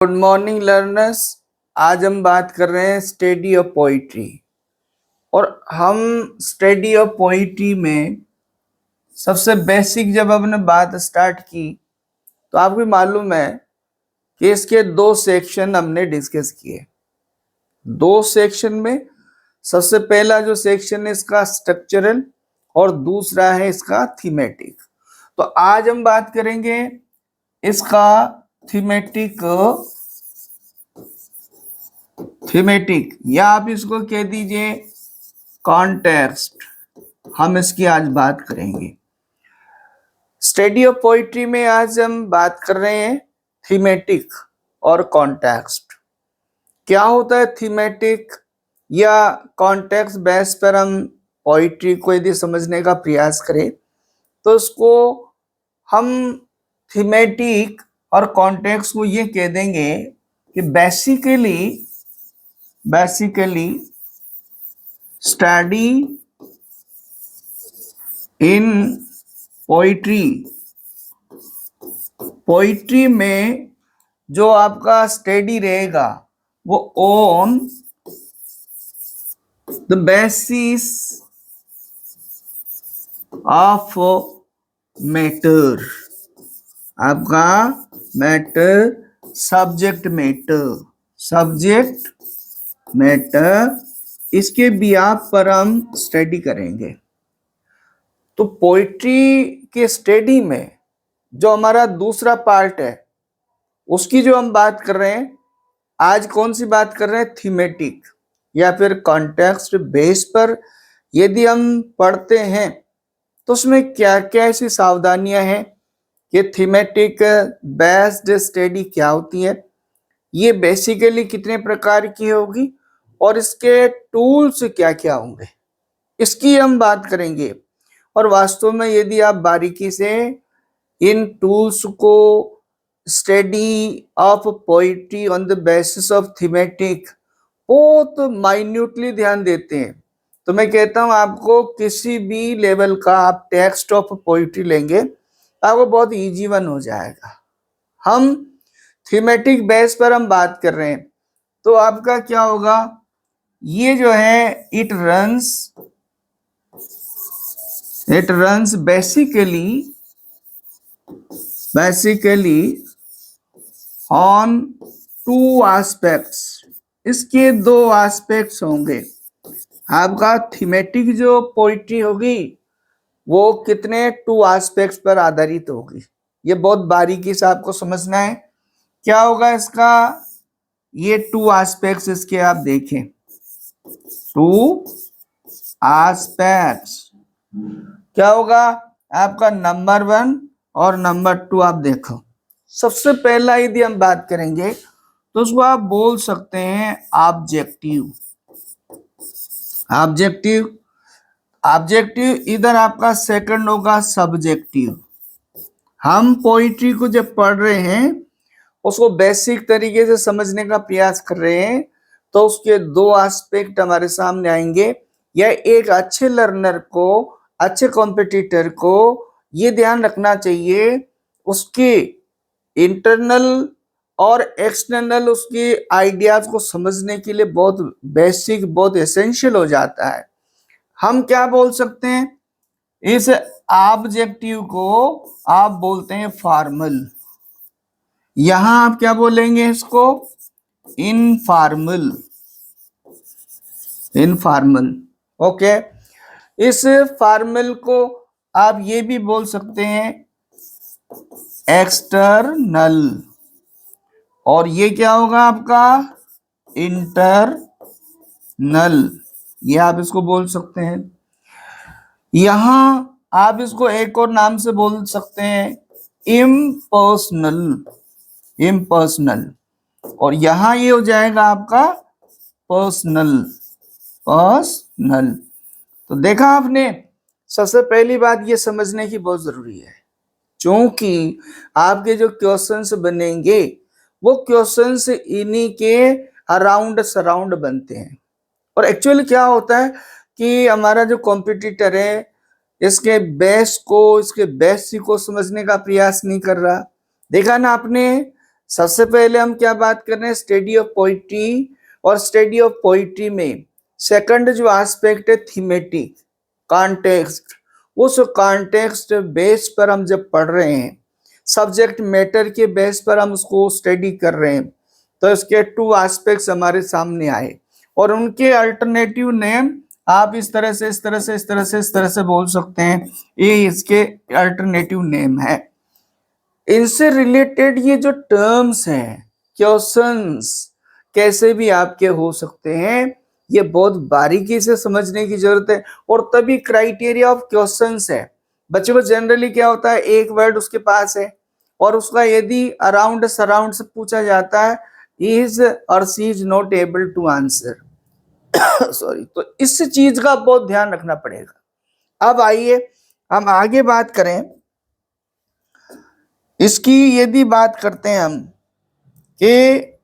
Good morning learners. आज हम बात कर रहे हैं स्टडी ऑफ पोइट्री। और हम स्टडी ऑफ पोइट्री में सबसे बेसिक जब हमने बात स्टार्ट की तो आपको मालूम है कि इसके दो सेक्शन हमने डिस्कस किए। दो सेक्शन में सबसे पहला जो सेक्शन है इसका स्ट्रक्चरल और दूसरा है इसका थीमेटिक। तो आज हम बात करेंगे इसका थीमेटिक या आप इसको कह दीजिए कॉन्टेक्स्ट। हम इसकी आज बात करेंगे। स्टडी ऑफ पोइट्री में आज हम बात कर रहे हैं थीमेटिक और कॉन्टेक्स्ट। क्या होता है थीमेटिक या कॉन्टेक्स्ट बेस पर हम पोइट्री को यदि समझने का प्रयास करें तो उसको हम थीमेटिक और कॉन्टेक्स्ट को ये कह देंगे कि बेसिकली स्टडी इन पोइट्री में जो आपका स्टडी रहेगा वो on the basis of matter. आपका मैटर सब्जेक्ट मैटर इसके बिहाफ पर हम स्टडी करेंगे। तो पोइट्री के स्टडी में जो हमारा दूसरा पार्ट है उसकी जो हम बात कर रहे हैं आज, कौन सी बात कर रहे हैं, थीमेटिक या फिर कॉन्टेक्स्ट बेस पर यदि हम पढ़ते हैं तो उसमें क्या क्या ऐसी सावधानियां हैं कि थीमेटिक बेस्ड स्टडी क्या होती है, ये बेसिकली कितने प्रकार की होगी और इसके टूल्स क्या क्या होंगे, इसकी हम बात करेंगे। और वास्तव में यदि आप बारीकी से इन टूल्स को study of poetry on the basis of thematic बहुत माइन्यूटली ध्यान देते हैं तो मैं कहता हूं आपको किसी भी लेवल का आप टेक्स्ट ऑफ पोइट्री लेंगे आपको बहुत इजी वन हो जाएगा। हम थीमेटिक बेस पर हम बात कर रहे हैं तो आपका क्या होगा, ये जो है it runs basically on two aspects. इसके दो एस्पेक्ट्स होंगे। आपका थीमेटिक जो पोइट्री होगी वो कितने टू एस्पेक्ट्स पर आधारित होगी, ये बहुत बारीकी से आपको समझना है। क्या होगा इसका, ये टू एस्पेक्ट्स इसके आप देखें, टू एस्पेक्ट्स क्या होगा आपका, नंबर 1 और नंबर 2 आप देखो। सबसे पहला यदि हम बात करेंगे तो उसको आप बोल सकते हैं ऑब्जेक्टिव इधर आपका सेकंड होगा सब्जेक्टिव। हम पोइट्री को जब पढ़ रहे हैं उसको बेसिक तरीके से समझने का प्रयास कर रहे हैं तो उसके दो एस्पेक्ट हमारे सामने आएंगे। या एक अच्छे लर्नर को, अच्छे कॉम्पिटिटर को ये ध्यान रखना चाहिए उसके इंटरनल और एक्सटर्नल उसकी आइडियाज को समझने के लिए बहुत बेसिक, बहुत एसेंशियल हो जाता है। हम क्या बोल सकते हैं, इस ऑब्जेक्टिव को आप बोलते हैं फॉर्मल, यहां आप क्या बोलेंगे इसको, इनफॉर्मल। ओके, इस फॉर्मल को आप ये भी बोल सकते हैं एक्सटर्नल, और ये क्या होगा आपका इंटरनल, ये आप इसको बोल सकते हैं। यहां आप इसको एक और नाम से बोल सकते हैं इम्पर्सनल, और यहां ये हो जाएगा आपका पर्सनल। तो देखा आपने, सबसे पहली बात ये समझने की बहुत जरूरी है क्योंकि आपके जो क्वेश्चंस बनेंगे वो क्वेश्चंस इन्हीं के अराउंड सराउंड बनते हैं। और एक्चुअली क्या होता है कि हमारा जो कॉम्पिटिटर है इसके बेस को, इसके बेसिक को समझने का प्रयास नहीं कर रहा। देखा ना आपने, सबसे पहले हम क्या बात कर रहे हैं, स्टडी ऑफ पोइट्री, और स्टडी ऑफ पोइट्री में सेकंड जो एस्पेक्ट है थीमेटिक कॉन्टेक्स्ट, उस कॉन्टेक्स्ट बेस पर हम जब पढ़ रहे हैं, सब्जेक्ट मैटर के बेस पर हम उसको स्टडी कर रहे हैं, तो इसके टू एस्पेक्ट्स हमारे सामने आए और उनके अल्टरनेटिव नेम आप इस तरह से इस तरह से इस तरह से इस तरह से बोल सकते हैं, ये इसके अल्टरनेटिव नेम है। इनसे रिलेटेड ये जो टर्म्स हैं, क्वेश्चंस कैसे भी आपके हो सकते हैं, ये बहुत बारीकी से समझने की जरूरत है। और तभी क्राइटेरिया ऑफ क्वेश्चंस है। बच्चों को जनरली क्या होता है, एक वर्ड उसके पास है और उसका यदि अराउंड सराउंड से पूछा जाता है, इज और C is not able to answer sorry, तो इस चीज का बहुत ध्यान रखना पड़ेगा। अब आइए हम आगे बात करें इसकी। यदि बात करते हैं हम कि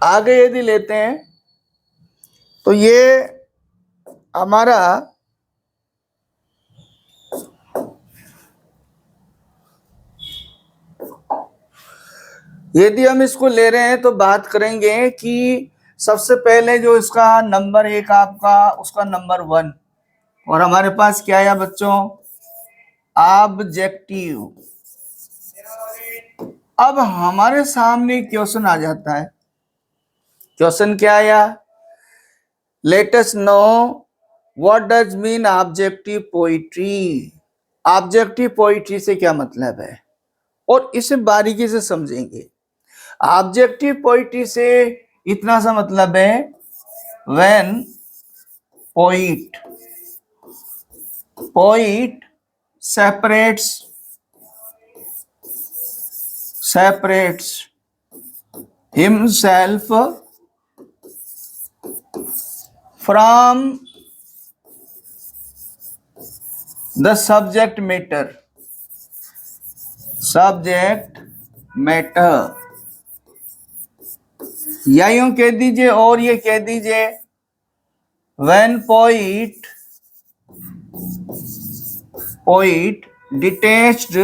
आगे यदि लेते हैं तो ये हमारा यदि हम इसको ले रहे हैं तो बात करेंगे कि सबसे पहले जो इसका नंबर एक आपका, उसका नंबर 1, और हमारे पास क्या आया बच्चों, ऑब्जेक्टिव। अब हमारे सामने क्वेश्चन आ जाता है। क्वेश्चन क्या आया, let us know what does mean objective poetry. Objective poetry से क्या मतलब है, और इसे बारीकी से समझेंगे। ऑब्जेक्टिव पोइट्री से इतना सा मतलब है, when poet separates himself from the subject matter, या यूं कह दीजिए और ये कह दीजिए, when poet detached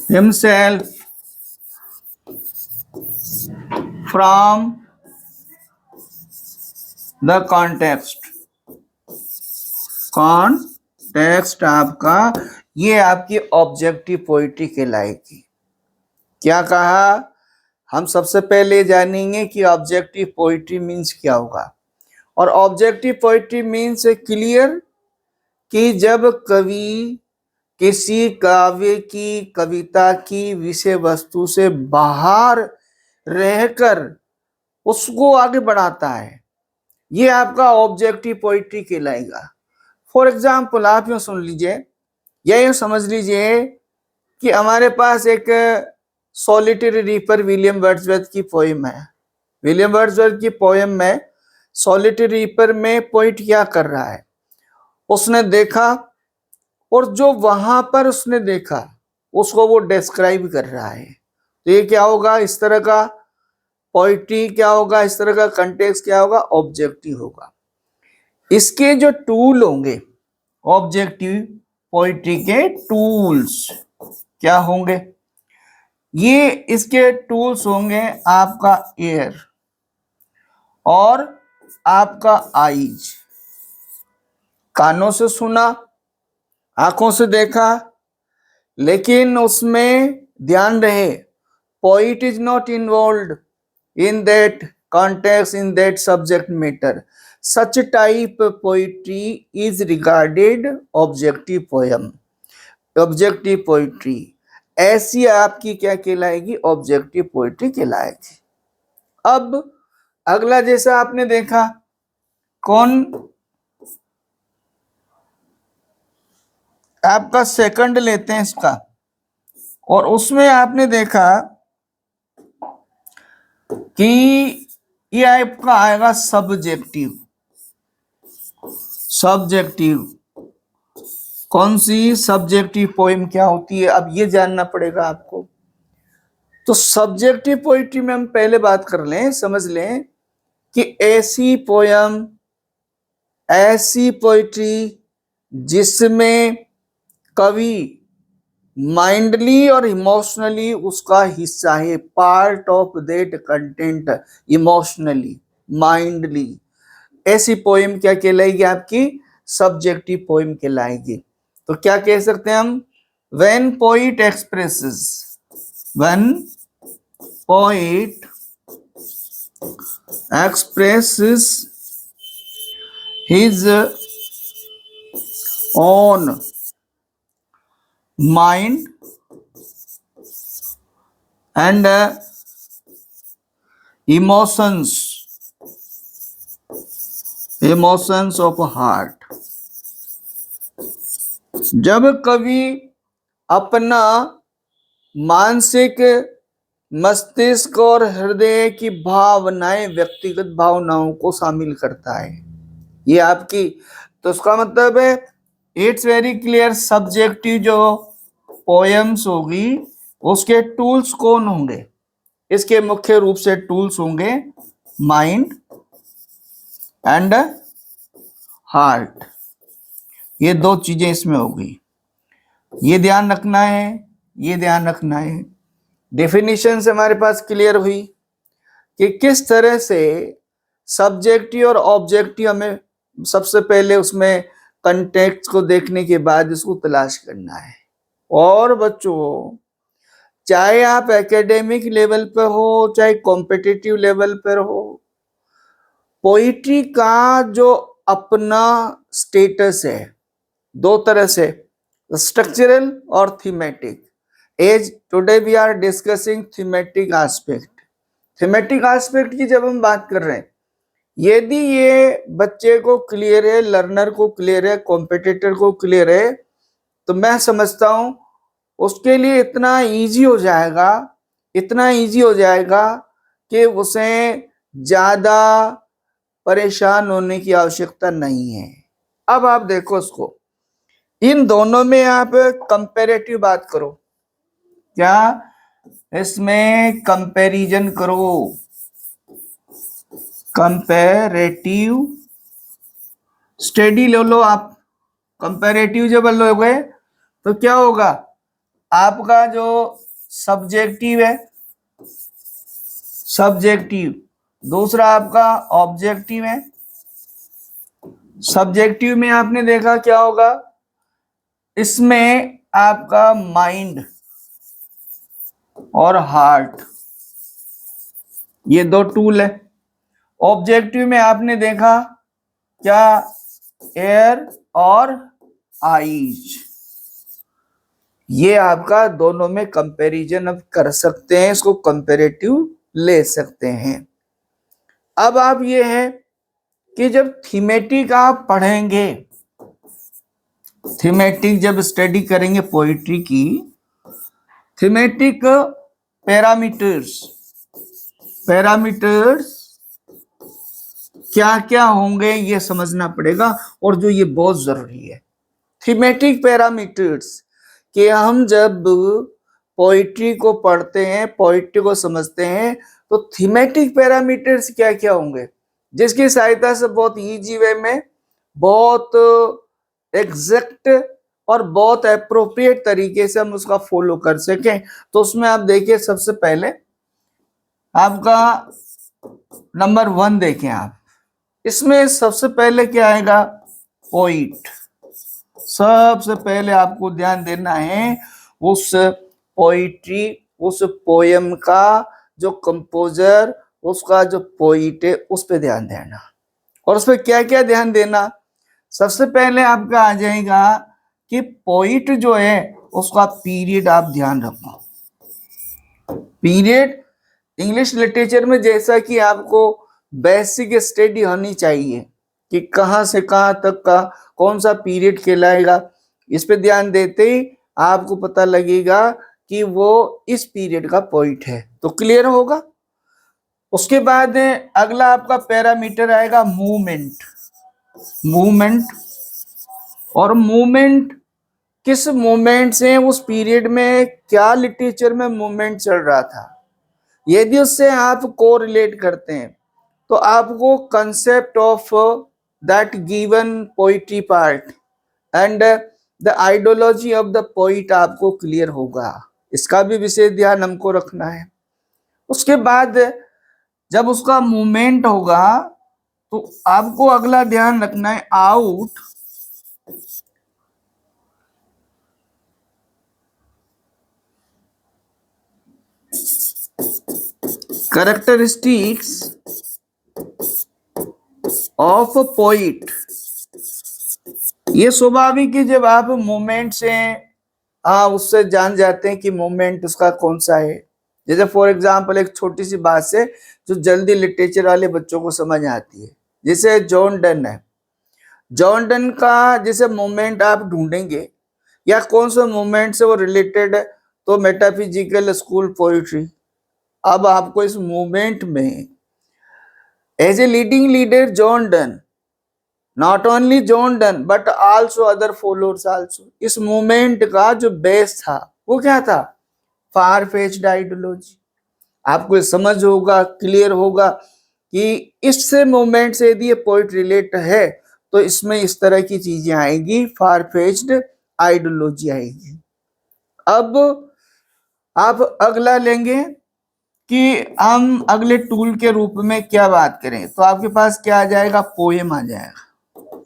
himself from the context आपका, ये आपकी ऑब्जेक्टिव पोइट्री कहलाएगी। क्या कहा, हम सबसे पहले जानेंगे कि ऑब्जेक्टिव पोइट्री मीन्स क्या होगा। और ऑब्जेक्टिव पोइट्री मीन्स क्लियर कि जब कवि किसी काव्य की, कविता की विषय वस्तु से बाहर रहकर उसको आगे बढ़ाता है, ये आपका ऑब्जेक्टिव पोइट्री कहलाएगा। फॉर एग्जाम्पल आप यूं सुन लीजिए, या यूं समझ लीजिए कि हमारे पास एक सॉलिटरी रीपर विलियम वर्ड्सवर्थ की पोएम है। विलियम वर्ड्सवर्थ की पोएम में सॉलिटरी रीपर में पोइट क्या कर रहा है, उसने देखा और जो वहां पर उसने देखा उसको वो डिस्क्राइब कर रहा है। तो ये क्या होगा, इस तरह का पोइट्री क्या होगा, इस तरह का कंटेक्स्ट क्या होगा, ऑब्जेक्टिव होगा। इसके जो टूल होंगे, ऑब्जेक्टिव पोइट्री के टूल्स क्या होंगे, ये इसके टूल्स होंगे आपका एयर और आपका आईज। कानों से सुना, आंखों से देखा, लेकिन उसमें ध्यान रहे poet is not involved in that context, in that subject matter. Such type poetry is regarded objective poem, objective poetry. ऐसी आपकी क्या कहलाएगी, ऑब्जेक्टिव पोइट्री कहलाएगी। अब अगला जैसा आपने देखा, कौन आपका सेकंड लेते हैं इसका, और उसमें आपने देखा कि ये आपका आएगा सब्जेक्टिव। कौन सी सब्जेक्टिव पोएम क्या होती है, अब ये जानना पड़ेगा आपको। तो सब्जेक्टिव पोइट्री में हम पहले बात कर लें, समझ लें कि ऐसी पोएम, ऐसी पोइट्री जिसमें कवि माइंडली और इमोशनली उसका हिस्सा है, part of that content, emotionally, माइंडली। ऐसी पोएम क्या कहलाएगी आपकी? सब्जेक्टिव पोएम कहलाएगी। तो क्या कह सकते हैं हम? When poet expresses, when poet expresses his own mind and emotions of heart। जब कवि अपना मानसिक, मस्तिष्क और हृदय की भावनाएं, व्यक्तिगत भावनाओं को शामिल करता है, ये आपकी, तो उसका मतलब है इट्स वेरी क्लियर, सब्जेक्टिव जो पोएम्स होगी उसके टूल्स कौन होंगे? इसके मुख्य रूप से टूल्स होंगे माइंड एंड हार्ट। ये दो चीजें इसमें होगी, ये ध्यान रखना है, ये ध्यान रखना है। डेफिनेशन से हमारे पास क्लियर हुई कि किस तरह से सब्जेक्टिव और ऑब्जेक्टिव, हमें सबसे पहले उसमें कंटेक्स्ट को देखने के बाद इसको तलाश करना है। और बच्चों, चाहे आप एकेडमिक लेवल पर हो, चाहे कॉम्पिटिटिव लेवल पर हो, पोइट्री का जो अपना स्टेटस है, दो तरह से, स्ट्रक्चरल और thematic. As today we are discussing thematic aspect. Thematic aspect की जब हम बात कर रहे हैं, यदि ये बच्चे को क्लियर है, लर्नर को क्लियर है, कॉम्पिटिटर को क्लियर है, तो मैं समझता हूं उसके लिए इतना इजी हो जाएगा, इतना इजी हो जाएगा कि उसे ज्यादा परेशान होने की आवश्यकता नहीं है। अब आप देखो उसको, इन दोनों में आप कंपैरेटिव बात करो, क्या इसमें कंपैरिजन करो, कंपैरेटिव स्टडी ले लो आप। कंपैरेटिव जब लोगे तो क्या होगा? आपका जो सब्जेक्टिव है, सब्जेक्टिव, दूसरा आपका ऑब्जेक्टिव है। सब्जेक्टिव में आपने देखा क्या होगा, इसमें आपका माइंड और हार्ट, ये दो टूल है। ऑब्जेक्टिव में आपने देखा क्या? एयर और आईज। ये आपका दोनों में कंपैरिजन अब कर सकते हैं, इसको कंपैरेटिव ले सकते हैं। अब आप ये है कि जब थीमेटिक आप पढ़ेंगे, थीमेटिक जब स्टडी करेंगे पोइट्री की, थीमेटिक पैरामीटर्स, पैरामीटर्स क्या क्या होंगे ये समझना पड़ेगा, और जो ये बहुत जरूरी है। थीमेटिक पैरामीटर्स कि हम जब पोइट्री को पढ़ते हैं, पोइट्री को समझते हैं, तो थीमेटिक पैरामीटर्स क्या क्या होंगे, जिसकी सहायता से बहुत इजी वे में, बहुत एग्जैक्ट और बहुत अप्रोप्रिएट तरीके से हम उसका फॉलो कर सकें। तो उसमें आप देखिए, सबसे पहले आपका नंबर 1 देखें आप, इसमें सबसे पहले क्या आएगा? पोइट। सबसे पहले आपको ध्यान देना है उस पोइट्री, उस पोयम का जो कंपोजर, उसका जो पोइट है, उस पे ध्यान देना। और उस पे क्या क्या ध्यान देना? सबसे पहले आपका आ जाएगा कि पोइट जो है उसका पीरियड आप ध्यान रखो। पीरियड इंग्लिश लिटरेचर में जैसा कि आपको बेसिक स्टडी होनी चाहिए कि कहां से कहां तक का कौन सा पीरियड कहलाएगा, इस पे ध्यान देते ही आपको पता लगेगा कि वो इस पीरियड का पोइट है, तो क्लियर होगा। उसके बाद अगला आपका पैरामीटर आएगा मूवमेंट। मूवमेंट, और मूवमेंट किस मूवमेंट से, उस पीरियड में क्या लिटरेचर में मूवमेंट चल रहा था, यदि उससे आप को रिलेट करते हैं तो आपको concept of that given poetry part and the ideology of the poet आपको क्लियर होगा, इसका भी विशेष ध्यान हमको रखना है। उसके बाद जब उसका मूवमेंट होगा तो आपको अगला ध्यान रखना है आउट कैरेक्टरिस्टिक्स ऑफ पोइट। ये स्वाभाविक है, जब आप मूवमेंट से उससे जान जाते हैं कि मूवमेंट उसका कौन सा है। जैसे फॉर एग्जांपल एक छोटी सी बात से जो जल्दी लिटरेचर वाले बच्चों को समझ आती है, जैसे जॉन डन है। जॉन डन का जैसे मूवमेंट आप ढूंढेंगे या कौन सा मूवमेंट से वो रिलेटेड है, तो मेटाफिजिकल स्कूल पोइट्री। अब आपको इस मूवमेंट में as a leading leader John Donne, not only John Donne but also other followers also, इस मूवमेंट का जो बेस था वो क्या था, फार फेच्ड आइडियोलॉजी। आपको समझ होगा, क्लियर होगा कि इससे मूवमेंट से यदि ये पोइट रिलेट है तो इसमें इस तरह की चीजें आएगी, फार फेच्ड आइडियोलॉजी आएगी। अब आप अगला लेंगे कि हम अगले टूल के रूप में क्या बात करें, तो आपके पास क्या आ जाएगा, पोएम आ जाएगा।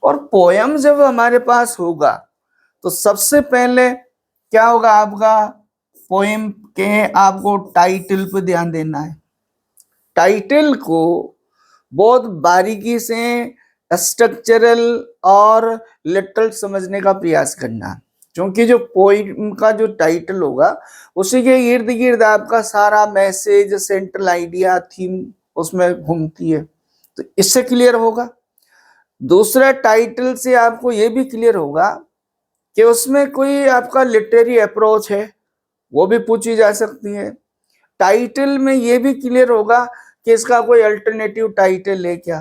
और पोएम जब हमारे पास होगा तो सबसे पहले क्या होगा, आपका पोएम के आपको टाइटल पे ध्यान देना है। टाइटल को बहुत बारीकी से स्ट्रक्चरल और लिटरल समझने का प्रयास करना, क्योंकि जो पोइम का जो टाइटल होगा उसी के इर्द गिर्द आपका सारा मैसेज, सेंट्रल आइडिया, थीम उसमें घूमती है, तो इससे क्लियर होगा। दूसरा, टाइटल से आपको ये भी क्लियर होगा कि उसमें कोई आपका लिटरेरी अप्रोच है, वो भी पूछी जा सकती है। टाइटल में ये भी क्लियर होगा कि इसका कोई अल्टरनेटिव टाइटल है क्या,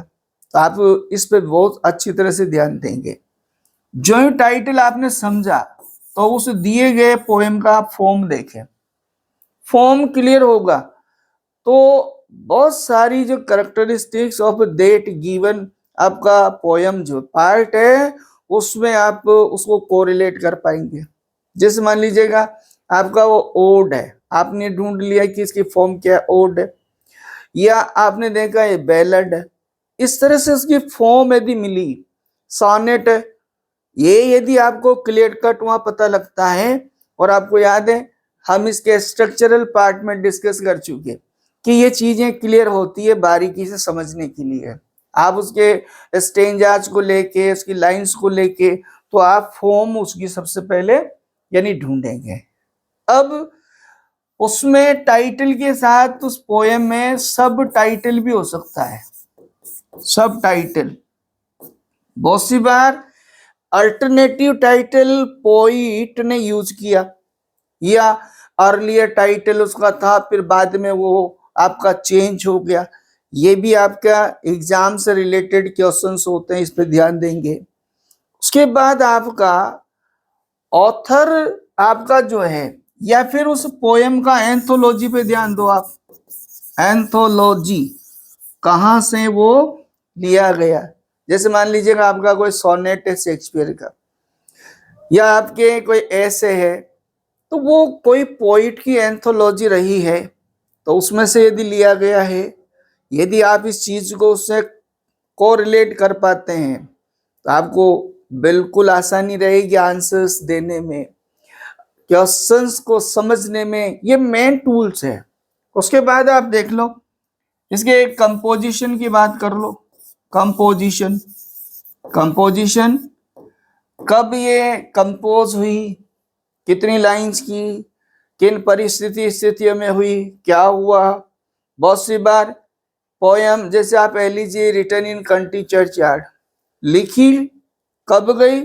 तो आप इस पे बहुत अच्छी तरह से ध्यान देंगे। जो ही टाइटल आपने समझा तो उस दिए गए पोएम का फॉर्म देखें, फॉर्म क्लियर होगा तो बहुत सारी जो कैरेक्टरिस्टिक्स ऑफ दैट गिवन आपका पोएम जो पार्ट है उसमें आप उसको कोरिलेट कर पाएंगे। जैसे मान लीजिएगा आपका वो ओड है, आपने ढूंढ लिया कि इसकी फॉर्म क्या है, ओड है, या आपने देखा ये बैलड है, इस तरह से उसकी फॉर्म यदि मिली, सॉनेट है, ये यदि आपको क्लियर कट वहां पता लगता है। और आपको याद है हम इसके स्ट्रक्चरल पार्ट में डिस्कस कर चुके कि ये चीजें क्लियर होती है बारीकी से समझने के लिए। आप उसके स्टेंजाज को लेके, उसकी लाइंस को लेके, तो आप फॉर्म उसकी सबसे पहले यानी ढूंढेंगे। अब उसमें टाइटल के साथ उस पोएम में सब टाइटल भी हो सकता है। सब टाइटल बहुत सी बार अल्टरनेटिव टाइटल पोइट ने यूज किया, या अर्लियर टाइटल उसका था फिर बाद में वो आपका चेंज हो गया। ये भी आपका एग्जाम से रिलेटेड क्वेश्चंस होते हैं, इस पे ध्यान देंगे। उसके बाद आपका ऑथर आपका जो है, या फिर उस पोएम का एंथोलॉजी पे ध्यान दो आप। एंथोलॉजी कहां से वो लिया गया, जैसे मान लीजिएगा आपका कोई सोनेट है शेक्सपियर का, या आपके कोई ऐसे है, तो वो कोई पोइट की एंथोलॉजी रही है तो उसमें से यदि लिया गया है, यदि आप इस चीज को उससे कोरिलेट कर पाते हैं तो आपको बिल्कुल आसानी रहेगी आंसर्स देने में, क्वेश्चंस को समझने में। ये मेन टूल्स है। उसके बाद आप देख लो इसके कंपोजिशन की बात कर लो। कंपोजिशन, कंपोजिशन कब ये कंपोज हुई, कितनी लाइंस की, किन स्थितियों में हुई, क्या हुआ। बहुत सी बार पोयम जैसे आप कह लीजिए रिटन इन कंट्री चर्चयार्ड, लिखी कब गई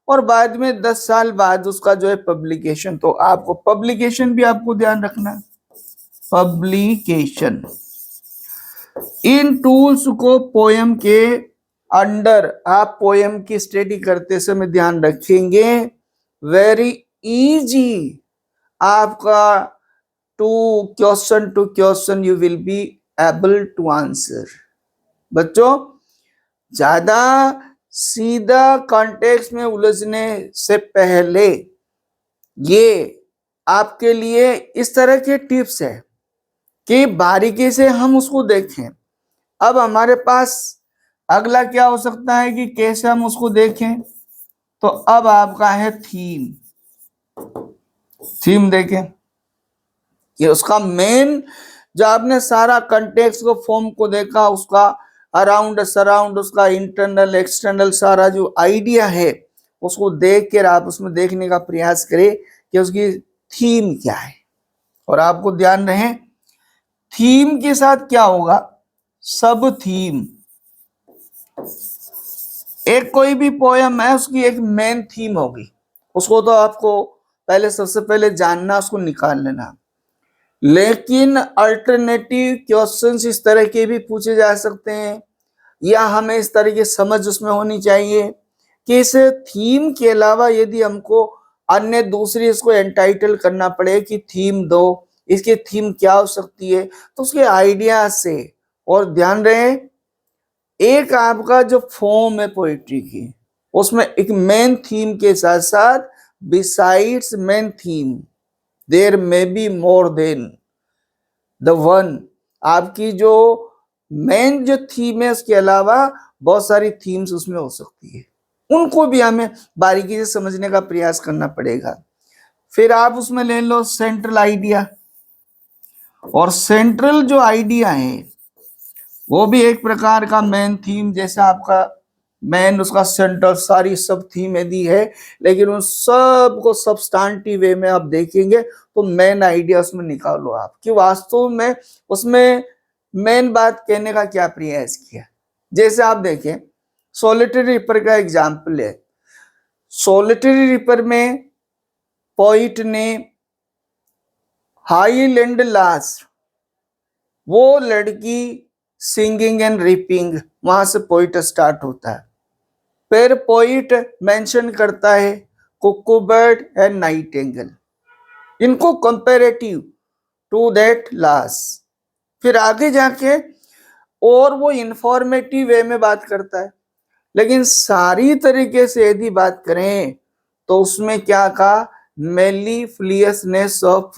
और बाद में 10 साल बाद उसका जो है पब्लिकेशन, तो आपको पब्लिकेशन भी आपको ध्यान रखना है। पब्लिकेशन, इन टूल्स को पोयम के अंडर आप पोयम की स्टडी करते समय ध्यान रखेंगे। वेरी इजी आपका two question you will be able to answer. बच्चों ज्यादा सीधा कॉन्टेक्स्ट में उलझने से पहले ये आपके लिए इस तरह के टिप्स है कि बारीकी से हम उसको देखें। अब हमारे पास अगला क्या हो सकता है कि कैसे हम उसको देखें, तो अब आपका है थीम। थीम देखें, ये उसका मेन, जो आपने सारा कंटेक्स्ट को फॉर्म को देखा, उसका अराउंड सराउंड, उसका इंटरनल एक्सटर्नल सारा जो आइडिया है उसको देख कर आप उसमें देखने का प्रयास करें कि उसकी थीम क्या है। और आपको ध्यान रहे थीम के साथ क्या होगा, सब थीम, एक कोई भी पोयम है उसकी एक मेन थीम होगी, उसको तो आपको पहले सबसे पहले जानना, उसको निकाल लेना। लेकिन अल्टरनेटिव क्वेश्चंस इस तरह के भी पूछे जा सकते हैं, या हमें इस तरह की समझ उसमें होनी चाहिए कि इस थीम के अलावा यदि हमको अन्य दूसरी इसको एंटाइटल करना पड़े कि थीम दो, इसकी थीम क्या हो सकती है, तो उसके आइडिया से। और ध्यान रहे एक आपका जो फॉर्म है पोइट्री की, उसमें एक मेन थीम के साथ साथ besides main theme there may be more than the one, आपकी जो मेन जो थीम है उसके अलावा बहुत सारी थीम्स उसमें हो सकती है, उनको भी हमें बारीकी से समझने का प्रयास करना पड़ेगा। फिर आप उसमें ले लो सेंट्रल आइडिया, और सेंट्रल जो आइडिया है वो भी एक प्रकार का मेन थीम जैसा आपका मेन उसका सेंटर, सारी सब थीम यदि है, लेकिन उन सब को सब्सटेंटिव वे में आप देखेंगे तो मेन आइडिया उसमें निकालो आप कि वास्तव में उसमें मेन बात कहने का क्या प्रयास किया। जैसे आप देखें सोलिटरी रिपर का एग्जाम्पल है, सोलिटरी रिपर में पोइट ने हाईलैंड लास्ट, वो लड़की सिंगिंग एंड रिपिंग, वहां से पोइट स्टार्ट होता है। फिर पोइट मेंशन करता है कुकू बर्ड एंड नाइटिंगेल, इनको कंपैरेटिव टू दैट लास्ट। फिर आगे जाके और वो इंफॉर्मेटिव वे में बात करता है, लेकिन सारी तरीके से यदि बात करें तो उसमें क्या कहा, mellifluousness of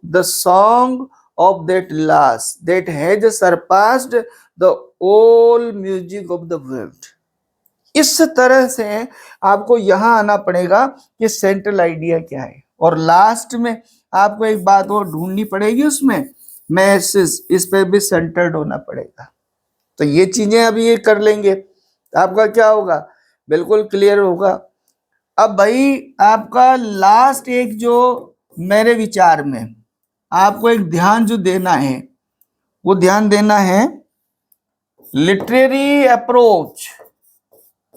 the song of that last that has surpassed the all music of the world। इस तरह से आपको यहां आना पड़ेगा कि सेंट्रल आइडिया क्या है। और लास्ट में आपको एक बात और ढूंढनी पड़ेगी, उसमें मैसेज, इस पे भी सेंटर्ड होना पड़ेगा। तो ये चीजें अभी ये कर लेंगे तो आपका क्या होगा, बिल्कुल क्लियर होगा। अब भाई आपका लास्ट एक जो मेरे विचार में आपको एक ध्यान जो देना है, वो ध्यान देना है लिटरेरी अप्रोच।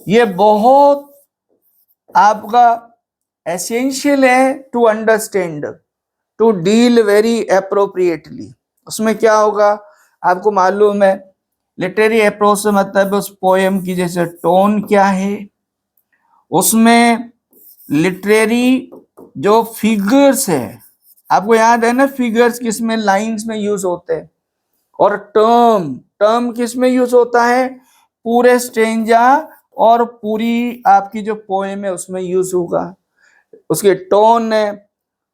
ये बहुत आपका एसेंशियल है to understand, to deal very appropriately. उसमें क्या होगा आपको मालूम है, लिटरेरी अप्रोच से मतलब उस पोएम की जैसे टोन क्या है, उसमें लिटरेरी जो फिगर्स है, आपको याद है ना फिगर्स किसमें लाइंस में यूज होते हैं, और टर्म, टर्म किस में यूज होता है, पूरे स्टेंजा और पूरी आपकी जो पोएम है उसमें यूज होगा। उसके टोन है,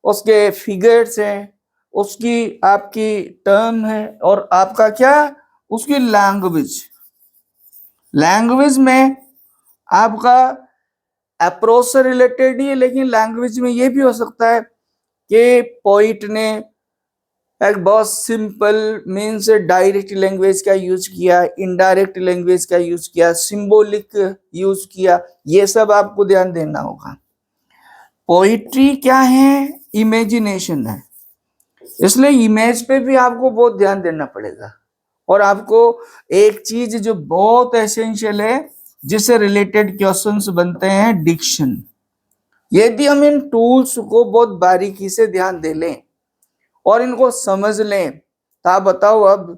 उसके फिगर्स है, उसकी आपकी टर्म है, और आपका क्या, उसकी लैंग्वेज। लैंग्वेज में आपका अप्रोच से रिलेटेड ही है, लेकिन लैंग्वेज में ये भी हो सकता है कि पोइट ने एक बहुत सिंपल मीन्स डायरेक्ट लैंग्वेज का यूज किया, इनडायरेक्ट लैंग्वेज का यूज किया, सिंबॉलिक यूज किया, ये सब आपको ध्यान देना होगा। पोइट्री क्या है, इमेजिनेशन है, इसलिए इमेज पे भी आपको बहुत ध्यान देना पड़ेगा। और आपको एक चीज जो बहुत एसेंशियल है जिससे रिलेटेड क्वेश्चंस बनते हैं, डिक्शन। यदि हम इन टूल्स को बहुत बारीकी से ध्यान दे लें और इनको समझ लें, तो आप बताओ अब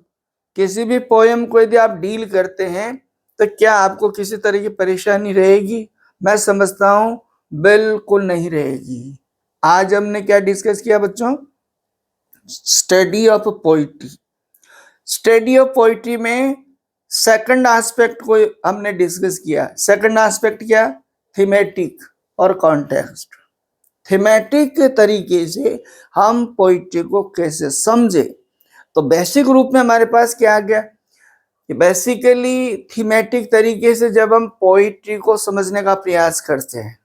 किसी भी पोएम को यदि आप डील करते हैं तो क्या आपको किसी तरह की परेशानी रहेगी? मैं समझता हूं बिल्कुल नहीं रहेगी। आज हमने क्या डिस्कस किया बच्चों, study of poetry. Study of poetry में सेकंड एस्पेक्ट को हमने डिस्कस किया। सेकंड एस्पेक्ट क्या? थीमेटिक और कॉन्टेक्स्ट। थीमेटिक के तरीके से हम पोइट्री को कैसे समझे, तो बेसिक रूप में हमारे पास क्या आ गया कि बेसिकली थीमेटिक तरीके से जब हम पोइट्री को समझने का प्रयास करते हैं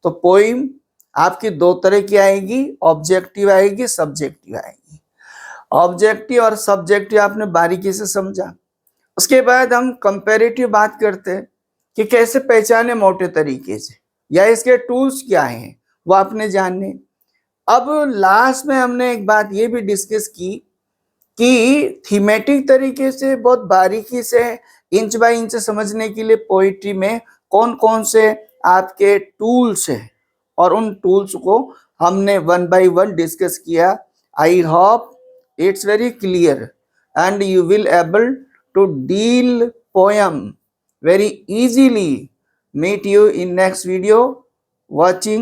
तो पोइम आपकी दो तरह की आएगी, ऑब्जेक्टिव आएगी, सब्जेक्टिव आएगी। ऑब्जेक्टिव और सब्जेक्टिव आपने बारीकी से समझा। उसके बाद हम कंपैरेटिव बात करते हैं कि कैसे पहचाने मोटे तरीके से, या इसके टूल्स क्या हैं वो आपने जानने। अब लास्ट में हमने एक बात ये भी डिस्कस की कि थीमेटिक तरीके से बहुत बारीकी से इंच बाय इंच समझने के लिए पोइट्री में कौन कौन से आपके टूल्स हैं, और उन टूल्स को हमने वन बाय वन डिस्कस किया। I hope it's very clear and you will able to deal poem very easily. Meet you in next video. Watching